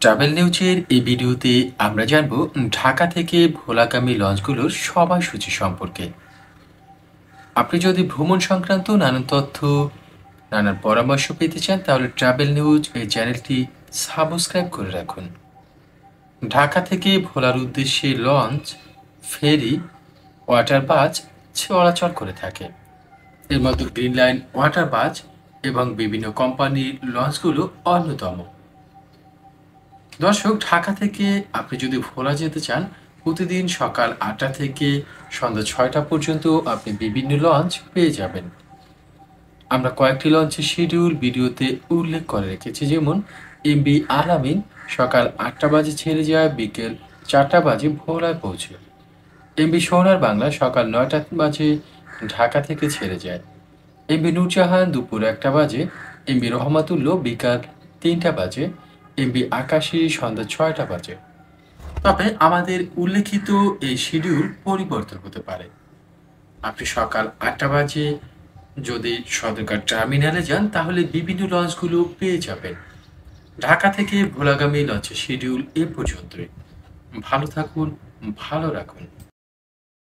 Travel নিউজের এই ভিডিওতে আমরা জানব ঢাকা থেকে ভোলাগামী লঞ্চগুলোর সময়সূচি সম্পর্কে। আপনি যদি ভ্রমণ সংক্রান্ত নানান তথ্য, নানান পরামর্শ পেতে চান তাহলে ট্রাভেল নিউজ এই চ্যানেলটি সাবস্ক্রাইব করে রাখুন। ঢাকা থেকে ভোলার উদ্দেশ্যে লঞ্চ, ফেরি, ওয়াটার বাস চলাচল করে থাকে। এর মধ্যে গ্রিন লাইন ওয়াটার বাস এবং বিভিন্ন কোম্পানির লঞ্চগুলো অন্যতম। দর্শক, ঢাকা থেকে আপনি যদি ভোলা যেতে চান, প্রতিদিন সকাল ৮টা থেকে সন্ধ্যা ৬টা পর্যন্ত আপনি বিভিন্ন লঞ্চ পেয়ে যাবেন। আমরা কয়েকটি লঞ্চের শিডিউল ভিডিওতে উল্লেখ করে রেখেছি, যেমন এমবি আলামিন সকাল ৮টা বাজে ছেড়ে যায়, বিকেল ৪টা বাজে ভোলায় পৌঁছে। এমবি সোনার বাংলা সকাল ৯টা বাজে ঢাকা থেকে ছেড়ে যায়। এমবি নূরজাহান দুপুর ১টা বাজে, এমবি রহমাতুল্লাহ বিকাল ৩টা বাজে, এমবি আকাশী সন্ধ্যা ৬টা বাজে। তবে আমাদের উল্লেখিত এই শিডিউল পরিবর্তন হতে পারে। আপনি সকাল ৮টা বাজে যদি সদরঘাট টার্মিনালে যান তাহলে বিভিন্ন লঞ্চগুলো পেয়ে যাবেন। ঢাকা থেকে ভোলাগামী লঞ্চের শিডিউল এ পর্যন্তই। ভালো থাকুন, ভালো রাখুন।